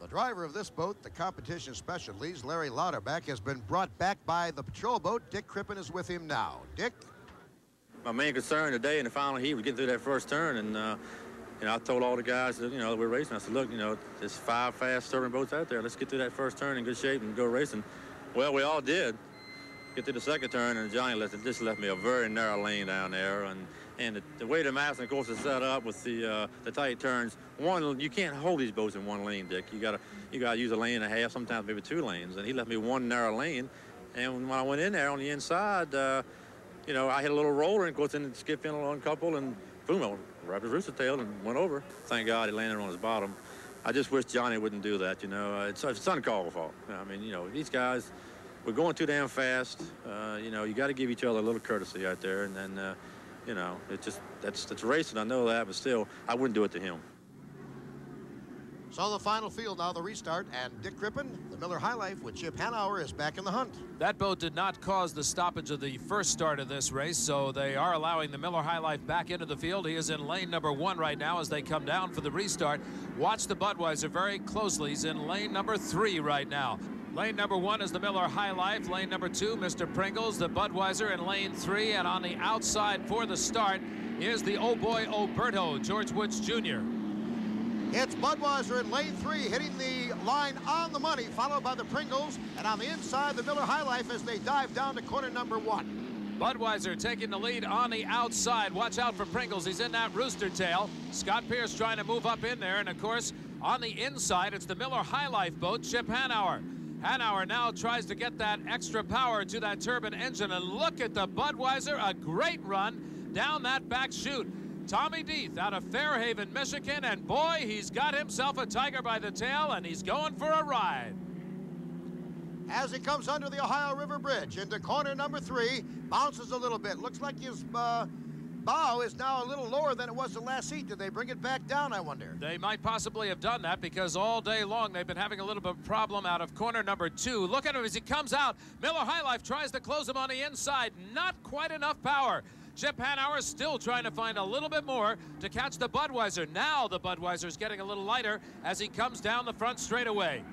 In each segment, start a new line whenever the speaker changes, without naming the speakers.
The driver of this boat, the competition specialties, Larry Lauterbach, has been brought back by the patrol boat. Dick Crippen is with him now. Dick?
My main concern today in the final heat was getting through that first turn, and I told all the guys that, that we're racing. I said, look, there's 5 fast serving boats out there. Let's get through that first turn in good shape and go racing. Well, we all did. Get to the second turn, and Johnny just left me a very narrow lane down there, and the way the Masters, of course, is set up with the tight turns, you can't hold these boats in one lane, Dick. You gotta use a lane and a half, sometimes maybe 2 lanes, and he left me one narrow lane. And when I went in there on the inside, I hit a little roller and of course then skipped in on a couple, and boom, I wrapped his rooster tail and went over. Thank God he landed on his bottom. I just wish Johnny wouldn't do that. It's uncalled for. I mean, these guys, we're going too damn fast. You got to give each other a little courtesy out there, and then, that's racing. I know that, but still, I wouldn't do it to him.
So the final field now, the restart, and Dick Crippen, the Miller High Life with Chip Hanauer, is back in the hunt.
That boat did not cause the stoppage of the first start of this race, so they are allowing the Miller High Life back into the field. He is in lane number 1 right now as they come down for the restart. Watch the Budweiser very closely. He's in lane number 3 right now. Lane number 1 is the Miller High Life. Lane number 2, Mr. Pringles. The Budweiser in lane 3, and on the outside for the start is the Oh Boy Oberto, George Woods Jr.
It's Budweiser in lane 3, hitting the line on the money, followed by the Pringles, and on the inside, the Miller High Life as they dive down to corner number 1.
Budweiser taking the lead on the outside. Watch out for Pringles. He's in that rooster tail. Scott Pierce trying to move up in there, and of course, on the inside, it's the Miller High Life boat, Chip Hanauer. Hanauer now tries to get that extra power to that turbine engine, and look at the Budweiser, a great run down that back chute. Tommy Deeth out of Fairhaven, Michigan, and boy, he's got himself a tiger by the tail, and he's going for a ride.
As he comes under the Ohio River Bridge into corner number 3, bounces a little bit. Looks like his bow is now a little lower than it was the last heat. Did they bring it back down, I wonder?
They might possibly have done that because all day long they've been having a little bit of problem out of corner number 2. Look at him as he comes out. Miller High Life tries to close him on the inside. Not quite enough power. Chip Hanauer still trying to find a little bit more to catch the Budweiser. Now the Budweiser's getting a little lighter as he comes down the front straightaway.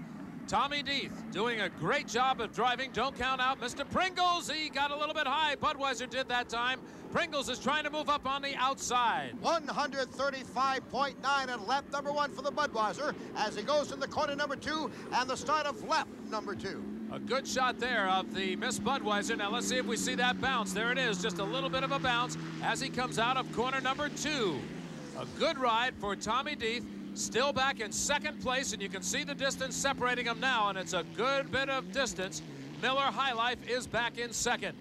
Tommy Deeth doing a great job of driving. Don't count out Mr. Pringles. He got a little bit high. Budweiser did that time. Pringles is trying to move up on the outside.
135.9 at lap number 1 for the Budweiser as he goes into corner number 2 and the start of lap number 2.
A good shot there of the Miss Budweiser. Now let's see if we see that bounce. There it is, just a little bit of a bounce as he comes out of corner number 2. A good ride for Tommy Deeth. Still back in second place, and you can see the distance separating them now, and it's a good bit of distance. Miller High Life is back in second.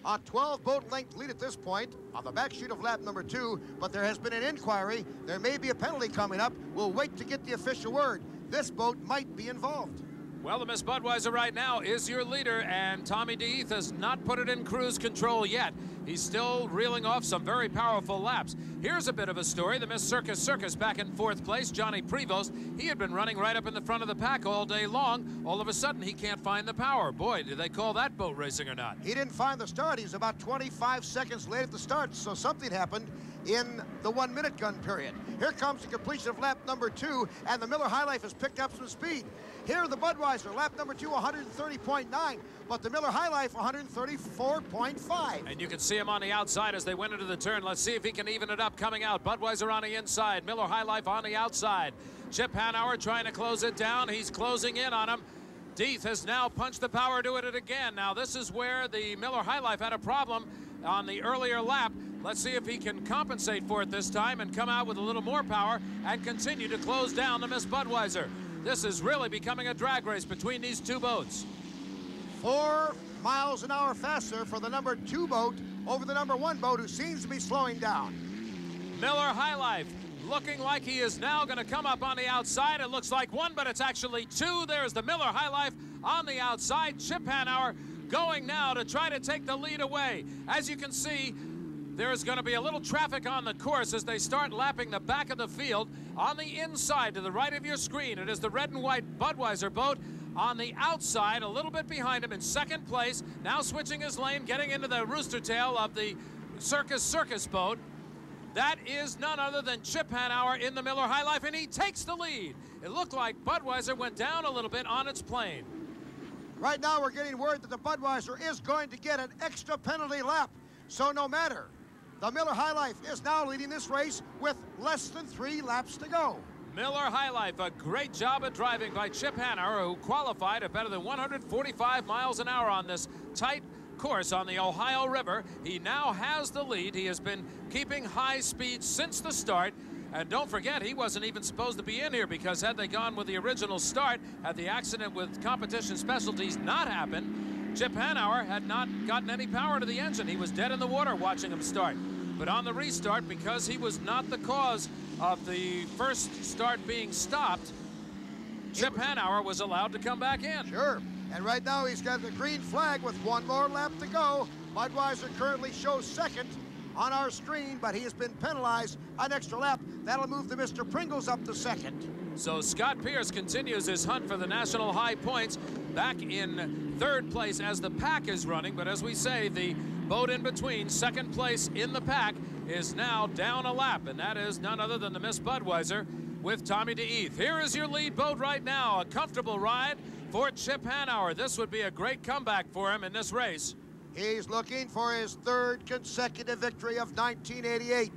A 12-boat length lead at this point on the back chute of lap number 2, but there has been an inquiry. There may be a penalty coming up. We'll wait to get the official word. This boat might be involved.
Well, the Miss Budweiser right now is your leader, and Tommy Deeth has not put it in cruise control yet. He's still reeling off some very powerful laps. Here's a bit of a story. The Miss Circus back in 4th place. Johnny Prevost, he had been running right up in the front of the pack all day long. All of a sudden, he can't find the power. Boy, did they call that boat racing or not.
He didn't find the start. He's about 25 seconds late at the start, so something happened in the 1-minute gun period. Here comes the completion of lap number 2, and the Miller High Life has picked up some speed. Here, the Budweiser, lap number 2, 130.9, but the Miller High Life, 134.5.
And you can see him on the outside as they went into the turn. Let's see if he can even it up coming out. Budweiser on the inside, Miller High Life on the outside. Chip Hanauer trying to close it down. He's closing in on him. Deeth has now punched the power to it again. Now, this is where the Miller High Life had a problem on the earlier lap. Let's see if he can compensate for it this time and come out with a little more power and continue to close down the Miss Budweiser. This is really becoming a drag race between these two boats.
4 miles an hour faster for the number 2 boat over the number 1 boat, who seems to be slowing down.
Miller High Life looking like he is now going to come up on the outside. It looks like 1, but it's actually 2. There's the Miller High Life on the outside. Chip Hanauer going now to try to take the lead away. As you can see, there's going to be a little traffic on the course as they start lapping the back of the field. On the inside to the right of your screen, it is the red and white Budweiser boat. On the outside, a little bit behind him in second place, now switching his lane, getting into the rooster tail of the Circus boat. That is none other than Chip Hanauer in the Miller High Life, and he takes the lead. It looked like Budweiser went down a little bit on its plane.
Right now, we're getting word that the Budweiser is going to get an extra penalty lap. So no matter, the Miller High Life is now leading this race with less than 3 laps to go.
Miller High Life, a great job of driving by Chip Hanauer, who qualified at better than 145 miles an hour on this tight course on the Ohio River. He now has the lead. He has been keeping high speed since the start. And don't forget, he wasn't even supposed to be in here, because had they gone with the original start, had the accident with Competition Specialties not happened, Chip Hanauer had not gotten any power to the engine. He was dead in the water watching him start. But on the restart, because he was not the cause of the first start being stopped, Chip Hanauer was allowed to come back in.
Sure. And right now he's got the green flag with 1 more lap to go. Budweiser currently shows second on our screen, but he has been penalized an extra lap. That'll move the Mr. Pringles up to second.
So Scott Pierce continues his hunt for the national high points, back in 3rd place as the pack is running. But as we say, the boat in between, 2nd place in the pack, is now down a lap, and that is none other than the Miss Budweiser with Tommy DeEath. Here is your lead boat right now. A comfortable ride for Chip Hanauer. This would be a great comeback for him in this race.
He's looking for his 3rd consecutive victory of 1988.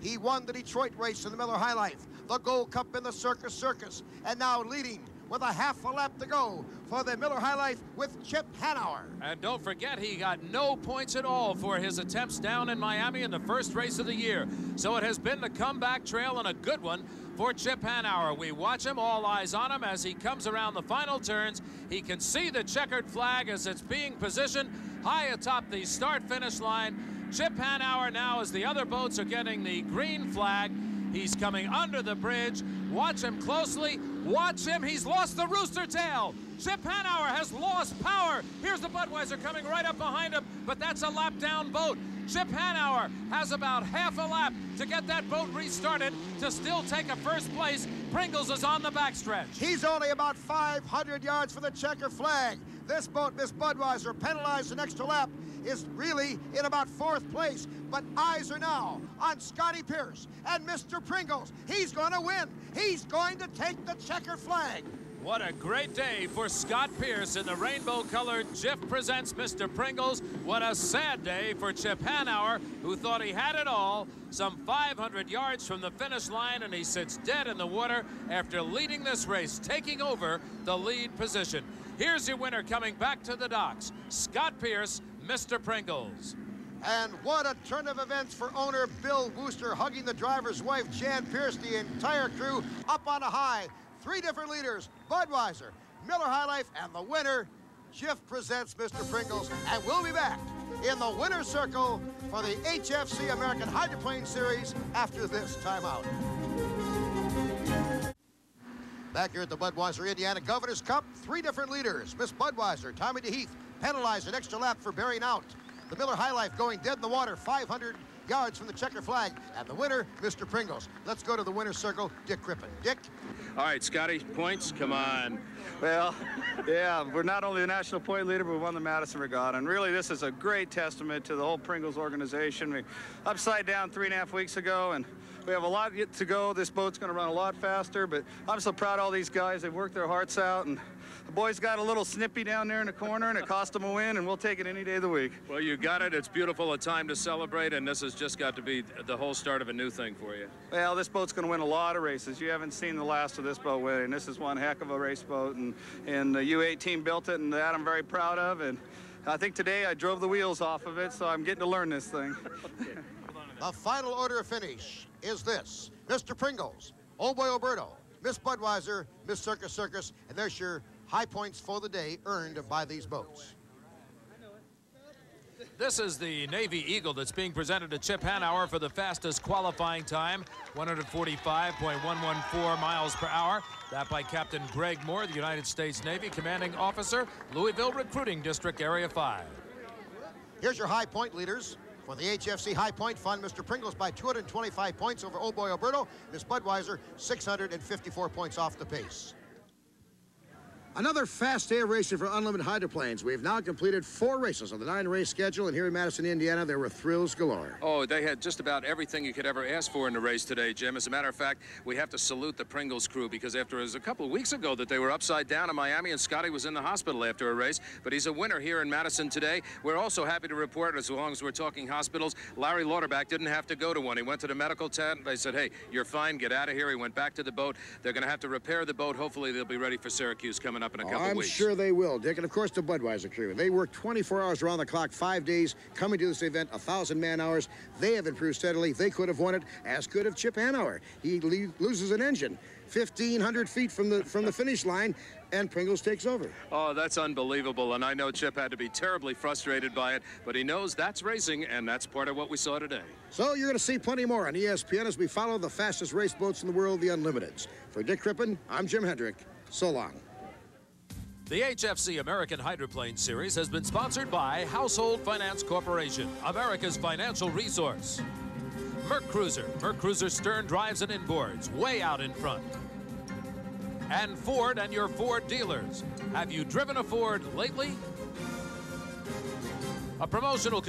He won the Detroit race in the Miller High Life, the Gold Cup in the Circus, and now leading with a half a lap to go for the Miller High Life with Chip Hanauer.
And don't forget, he got no points at all for his attempts down in Miami in the first race of the year. So it has been the comeback trail, and a good one for Chip Hanauer. We watch him, all eyes on him as he comes around the final turns. He can see the checkered flag as it's being positioned high atop the start-finish line. Chip Hanauer now, as the other boats are getting the green flag, he's coming under the bridge. Watch him closely. Watch him. He's lost the rooster tail. Chip Hanauer has lost power. Here's the Budweiser coming right up behind him, but that's a lap down boat. Chip Hanauer has about half a lap to get that boat restarted to still take a 1st place. Pringles is on the backstretch.
He's only about 500 yards from the checker flag. This boat, Miss Budweiser, penalized an extra lap, is really in about 4th place. But eyes are now on Scotty Pierce and Mr. Pringles. He's going to win. He's going to take the checker flag.
What a great day for Scott Pierce in the rainbow-colored Jif Presents Mr. Pringles. What a sad day for Chip Hanauer, who thought he had it all. Some 500 yards from the finish line, and he sits dead in the water after leading this race, taking over the lead position. Here's your winner coming back to the docks, Scott Pierce, Mr. Pringles.
And what a turn of events for owner Bill Wooster, hugging the driver's wife, Jan Pierce, the entire crew up on a high. 3 different leaders, Budweiser, Miller High Life, and the winner, Jif Presents Mr. Pringles. And we'll be back in the winner's circle for the HFC American Hydroplane Series after this timeout. Back here at the Budweiser Indiana Governor's Cup, 3 different leaders. Miss Budweiser, Tommy DeHeath, penalized an extra lap for bearing out. The Miller High Life going dead in the water, 500 yards from the checker flag. And the winner, Mr. Pringles. Let's go to the winner's circle, Dick Crippen. Dick?
All right, Scotty, points, come on.
Well, yeah, we're not only the national point leader, but we won the Madison Regatta. And really, this is a great testament to the whole Pringles organization. We upside down 3.5 weeks ago, and we have a lot yet to go. This boat's going to run a lot faster, but I'm so proud of all these guys. They've worked their hearts out, and the boys got a little snippy down there in the corner, and it cost them a win, and we'll take it any day of the week.
Well, you got it. It's beautiful, a time to celebrate, and this has just got to be the whole start of a new thing for you.
Well, this boat's going to win a lot of races. You haven't seen the last of this boat winning. This is one heck of a race boat, and the U18 built it, and that I'm very proud of. And I think today I drove the wheels off of it, so I'm getting to learn this thing.
The final order of finish is this. Mr. Pringles, Old Boy Alberto, Miss Budweiser, Miss Circus, and there's your high points for the day earned by these boats.
This is the Navy Eagle that's being presented to Chip Hanauer for the fastest qualifying time, 145.114 miles per hour. That by Captain Greg Moore, the United States Navy Commanding Officer, Louisville Recruiting District, Area 5.
Here's your high point leaders. For the HFC High Point Fund, Mr. Pringles by 225 points over Old Boy Alberto. Miss Budweiser, 654 points off the pace. Another fast day of racing for Unlimited Hydroplanes. We've now completed 4 races on the 9-race schedule, and here in Madison, Indiana, there were thrills galore.
Oh, they had just about everything you could ever ask for in the race today, Jim. As a matter of fact, we have to salute the Pringles crew, because after it was a couple of weeks ago that they were upside down in Miami, and Scotty was in the hospital after a race, but he's a winner here in Madison today. We're also happy to report, as long as we're talking hospitals, Larry Lauterbach didn't have to go to one. He went to the medical tent. They said, hey, you're fine, get out of here. He went back to the boat. They're going to have to repair the boat. Hopefully they'll be ready for Syracuse coming up in a couple of weeks.
I'm sure they will, Dick. And of course, the Budweiser crew. They work 24 hours around the clock, 5 days, coming to this event, 1,000 man-hours. They have improved steadily. They could have won it, as could have Chip Hanauer. He loses an engine 1,500 feet from the finish line, and Pringles takes over.
Oh, that's unbelievable. And I know Chip had to be terribly frustrated by it, but he knows that's racing, and that's part of what we saw today.
So you're going to see plenty more on ESPN as we follow the fastest race boats in the world, the Unlimiteds. For Dick Crippen, I'm Jim Hendrick. So long.
The HFC American Hydroplane Series has been sponsored by Household Finance Corporation, America's financial resource. Merc Cruiser stern drives and inboards, way out in front. And Ford and your Ford dealers. Have you driven a Ford lately? A promotional